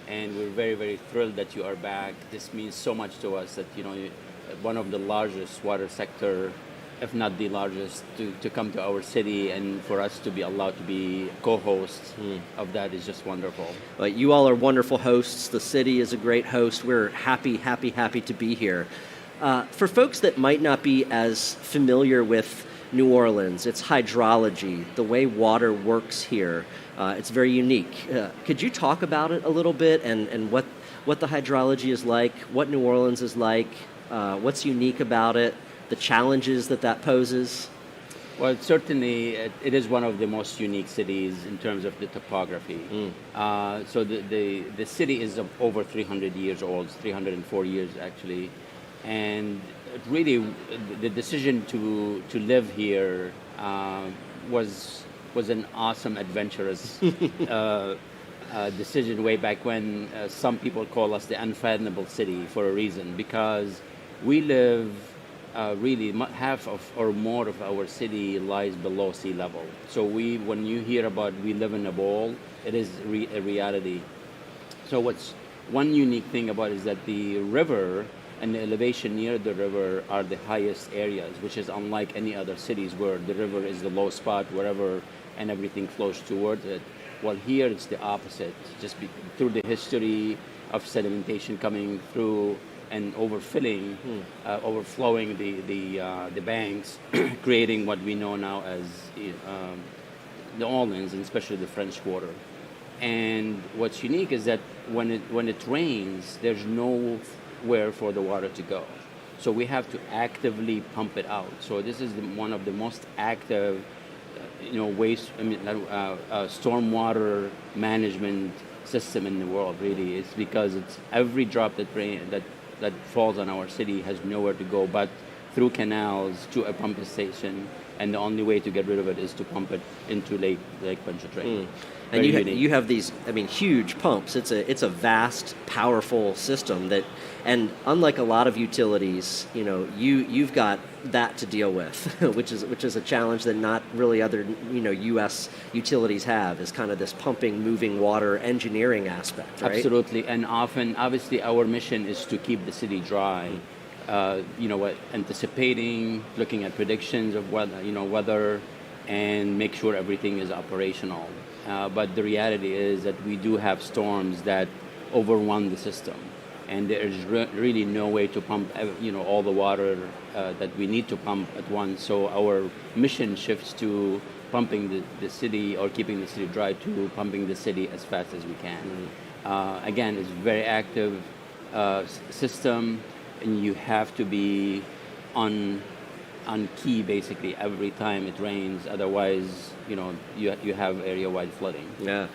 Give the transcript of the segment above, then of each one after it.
and we're very, very thrilled that you are back. This means so much to us that, one of the largest water sector, if not the largest, to come to our city, and for us to be allowed to be co-hosts of that is just wonderful. Well, you all are wonderful hosts. The city is a great host. We're happy to be here. For folks that might not be as familiar with New Orleans, its hydrology, the way water works here, it's very unique. Could you talk about it a little bit and what the hydrology is like, what New Orleans is like, what's unique about it, the challenges that poses? Well, certainly it is one of the most unique cities in terms of the topography. So the city is over 300 years old, 304 years actually. And really, the decision to live here was an awesome, adventurous decision way back when. Some people call us the unfathomable city for a reason, because we live really half of or more of our city lies below sea level. So when you hear about we live in a bowl, it is a reality. So what's one unique thing about it is that the river and the elevation near the river are the highest areas, which is unlike any other cities where the river is the low spot wherever and everything flows towards it. Well, here it's the opposite, through the history of sedimentation coming through and overflowing the banks, creating what we know now as New Orleans, and especially the French Quarter. And what's unique is that when it rains, there's nowhere for the water to go. So we have to actively pump it out. So this is one of the most active, stormwater management system in the world. Really, it's because it's every drop that falls on our city has nowhere to go but through canals to a pumping station, and the only way to get rid of it is to pump it into Lake Pontchartrain. And you have these, huge pumps. It's a vast, powerful system and unlike a lot of utilities, you've got that to deal with, which is a challenge that not really other, U.S. utilities have, is kind of this pumping, moving water engineering aspect, right? Absolutely, and often, obviously, our mission is to keep the city dry. Anticipating, looking at predictions of weather, and make sure everything is operational. But the reality is that we do have storms that overrun the system, and there is really no way to pump, all the water that we need to pump at once. So our mission shifts to pumping the city, or keeping the city dry, to pumping the city as fast as we can. Again, it's a very active system, and you have to be on key basically every time it rains. Otherwise, you have area-wide flooding. Yeah.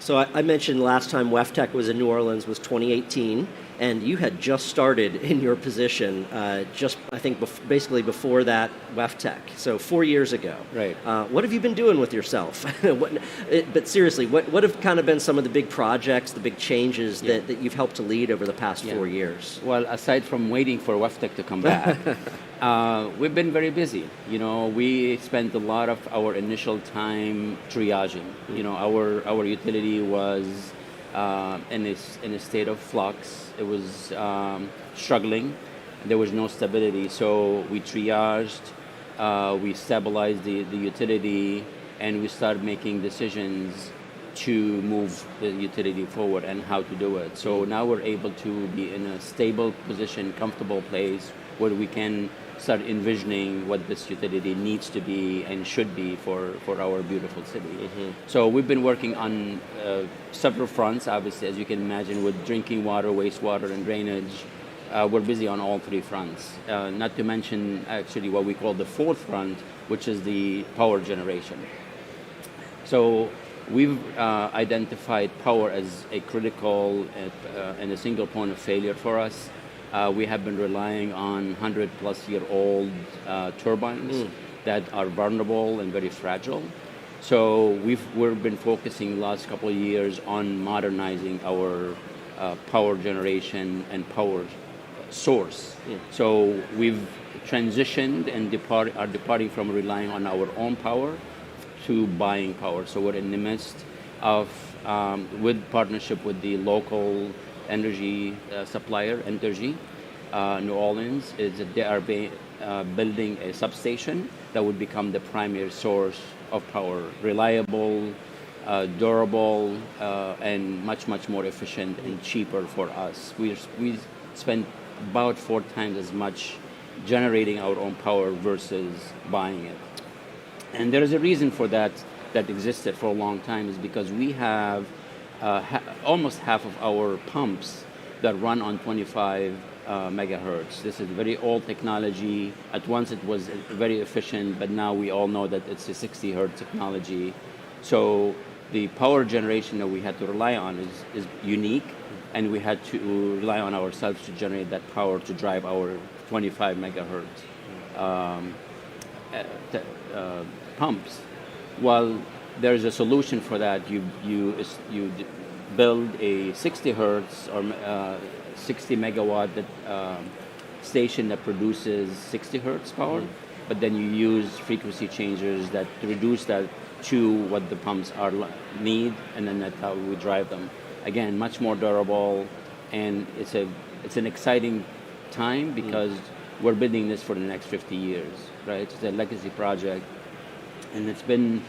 So I mentioned last time WEFTEC was in New Orleans was 2018, and you had just started in your position basically before that WEFTEC, so 4 years ago. Right. What have you been doing with yourself? But seriously, what have kind of been some of the big projects, the big changes that you've helped to lead over the past 4 years? Well, aside from waiting for WEFTEC to come back, we've been very busy. We spent a lot of our initial time triaging. Our utility was in a state of flux. It was struggling. There was no stability. So we triaged, we stabilized the utility, and we started making decisions to move the utility forward and how to do it. So now we're able to be in a stable position, comfortable place where we can start envisioning what this utility needs to be and should be for our beautiful city. So we've been working on several fronts, obviously, as you can imagine, with drinking water, wastewater, and drainage. We're busy on all three fronts, not to mention actually what we call the fourth front, which is the power generation. So we've identified power as a critical and a single point of failure for us. We have been relying on 100-plus-year-old turbines that are vulnerable and very fragile. So we've been focusing the last couple of years on modernizing our power generation and power source. So we've transitioned and are departing from relying on our own power to buying power. So we're in the midst of with partnership with the local energy supplier, Entergy, New Orleans, is that they are building a substation that would become the primary source of power, reliable, durable, and much more efficient and cheaper for us. We spend about 4 times as much generating our own power versus buying it. And there is a reason for that existed for a long time, is because we have almost half of our pumps that run on 25 megahertz. This is very old technology. At once it was very efficient, but now we all know that it's a 60 hertz technology. So the power generation that we had to rely on is unique, and we had to rely on ourselves to generate that power to drive our 25 megahertz pumps. Well, there's a solution for that. You build a 60 hertz or 60 megawatt station that produces 60 hertz power, but then you use frequency changers that reduce that to what the pumps need, and then that's how we drive them. Again, much more durable, and it's an exciting time because we're building this for the next 50 years, right? It's a legacy project, and it's been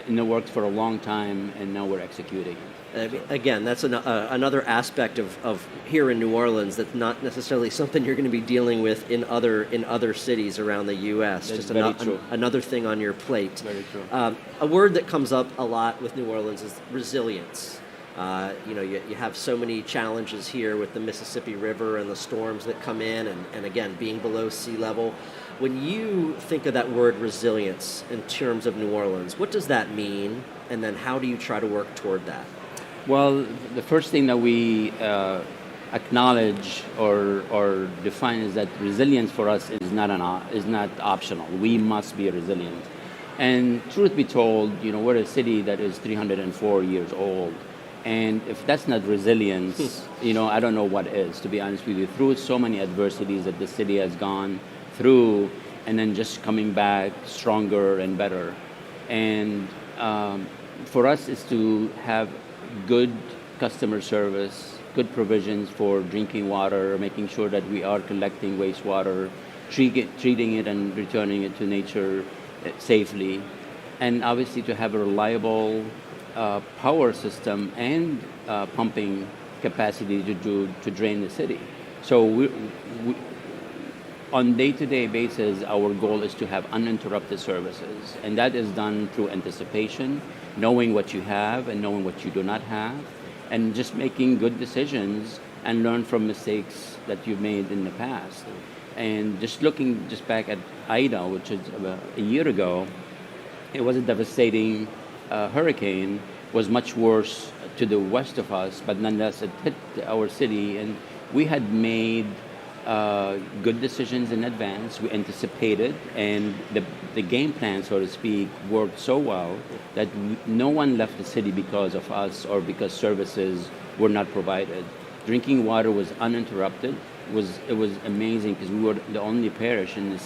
in the works for a long time, and now we're executing it. Again, that's another aspect of here in New Orleans that's not necessarily something you're going to be dealing with in other cities around the U.S. That's just very true. Another thing on your plate. Very true. A word that comes up a lot with New Orleans is resilience. You have so many challenges here with the Mississippi River and the storms that come in, and again, being below sea level. When you think of that word resilience in terms of New Orleans, what does that mean? And then how do you try to work toward that? Well, the first thing that we acknowledge or define is that resilience for us is not optional. We must be resilient. And truth be told, we're a city that is 304 years old. And if that's not resilience, I don't know what is, to be honest with you. Through so many adversities that the city has gone through, and then just coming back stronger and better. And for us is to have good customer service, good provisions for drinking water, making sure that we are collecting wastewater, treating it and returning it to nature safely, and obviously to have a reliable power system and pumping capacity to drain the city. So we on day-to-day basis, our goal is to have uninterrupted services, and that is done through anticipation, knowing what you have and knowing what you do not have, and just making good decisions and learn from mistakes that you've made in the past. And just looking back at Ida, which is about a year ago, it was a devastating hurricane, was much worse to the west of us, but nonetheless it hit our city, and we had made good decisions in advance. We anticipated, and the game plan, so to speak, worked so well that no one left the city because of us or because services were not provided. Drinking water was uninterrupted. It was amazing because we were the only parish in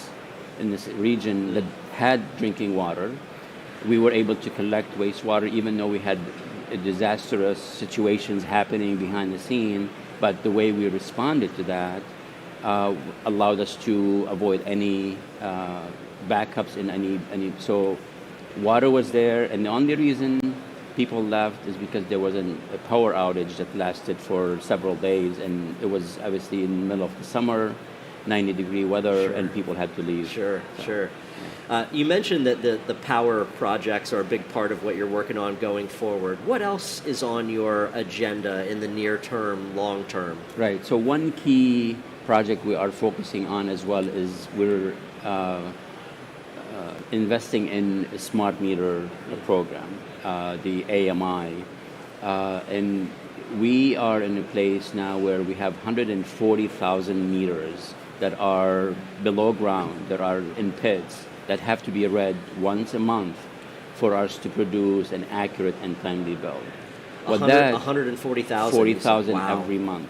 this region that had drinking water. We were able to collect wastewater even though we had disastrous situations happening behind the scene, but the way we responded to that allowed us to avoid any backups in any. So water was there, and the only reason people left is because there was a power outage that lasted for several days, and it was obviously in the middle of the summer, 90-degree weather, Sure. and people had to leave. Sure. You mentioned that the power projects are a big part of what you're working on going forward. What else is on your agenda in the near term, long term? Right. So one key project we are focusing on as well is we're investing in a smart meter program, the AMI, and we are in a place now where we have 140,000 meters that are below ground, that are in pits, that have to be read once a month for us to produce an accurate and timely bill. 140,000? 40,000 Wow. every month.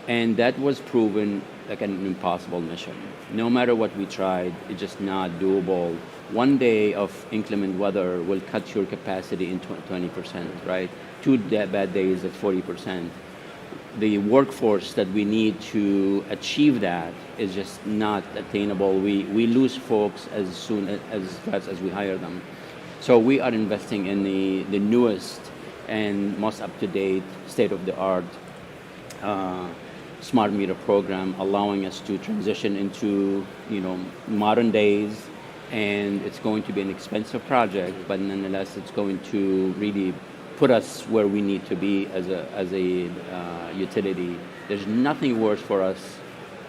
And that was proven like an impossible mission. No matter what we tried, it's just not doable. One day of inclement weather will cut your capacity in 20%, right? 2 bad days at 40%. The workforce that we need to achieve that is just not attainable. We lose folks as fast as we hire them. So we are investing in the newest and most up-to-date, state-of-the-art smart meter program, allowing us to transition into modern days. And it's going to be an expensive project, but nonetheless, it's going to really put us where we need to be as a utility. There's nothing worse for us,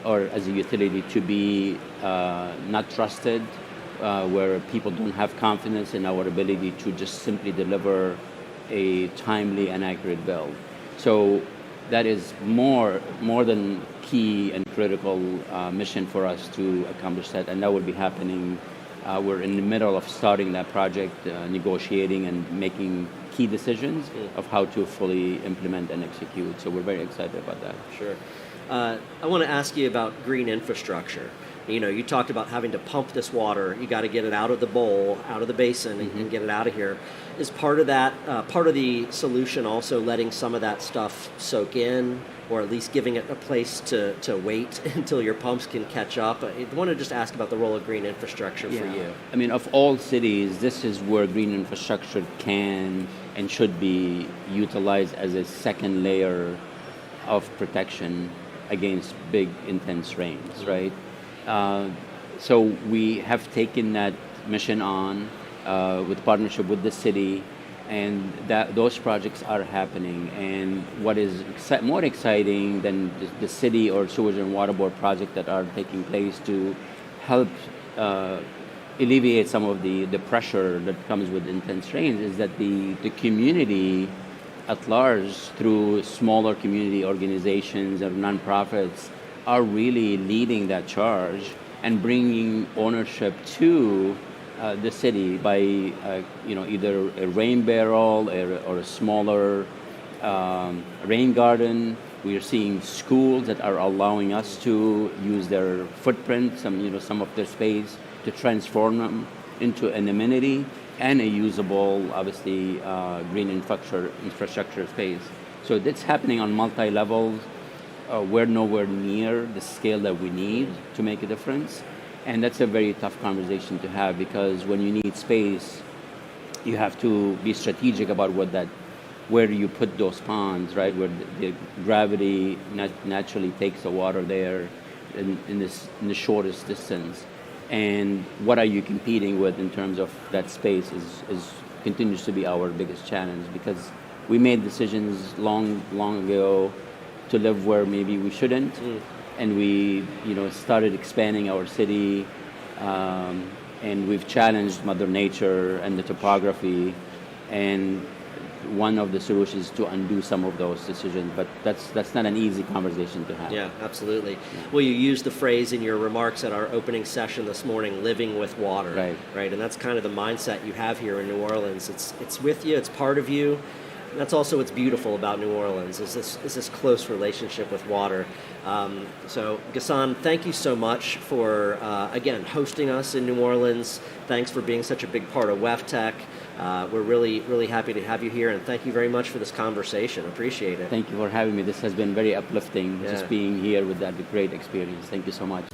or as a utility, to be not trusted, where people don't have confidence in our ability to just simply deliver a timely and accurate bill. So that is more than key and critical mission for us to accomplish that, and that will be happening. We're in the middle of starting that project, negotiating and making key decisions of how to fully implement and execute. So we're very excited about that. Sure. I want to ask you about green infrastructure. You talked about having to pump this water. You got to get it out of the bowl, out of the basin, and get it out of here. Is part of that, part of the solution also letting some of that stuff soak in, or at least giving it a place to wait until your pumps can catch up? I want to just ask about the role of green infrastructure for you. I mean, of all cities, this is where green infrastructure can and should be utilized as a second layer of protection against big, intense rains, right? So we have taken that mission on with partnership with the city, and those projects are happening. And what is more exciting than the city or sewage and water board projects that are taking place to help alleviate some of the pressure that comes with intense rains is that the community at large, through smaller community organizations or nonprofits, are really leading that charge and bringing ownership to the city by either a rain barrel or a smaller rain garden. We are seeing schools that are allowing us to use their footprint, some of their space, to transform them into an amenity and a usable, obviously, green infrastructure space. So that's happening on multi-levels. We're nowhere near the scale that we need to make a difference. And that's a very tough conversation to have, because when you need space, you have to be strategic about where you put those ponds, right? Where the gravity naturally takes the water there in the shortest distance. And what are you competing with in terms of that space is continues to be our biggest challenge, because we made decisions long ago to live where maybe we shouldn't. And we started expanding our city, and we've challenged Mother Nature and the topography, and one of the solutions is to undo some of those decisions, but that's not an easy conversation to have. Yeah, absolutely. Well, you used the phrase in your remarks at our opening session this morning, living with water. Right, and that's kind of the mindset you have here in New Orleans. It's with you, it's part of you. And that's also what's beautiful about New Orleans, is this close relationship with water. So, Ghassan, thank you so much for, again, hosting us in New Orleans. Thanks for being such a big part of WEFTEC. We're really, really happy to have you here, and thank you very much for this conversation. Appreciate it. Thank you for having me. This has been very uplifting, just being here with that great experience. Thank you so much.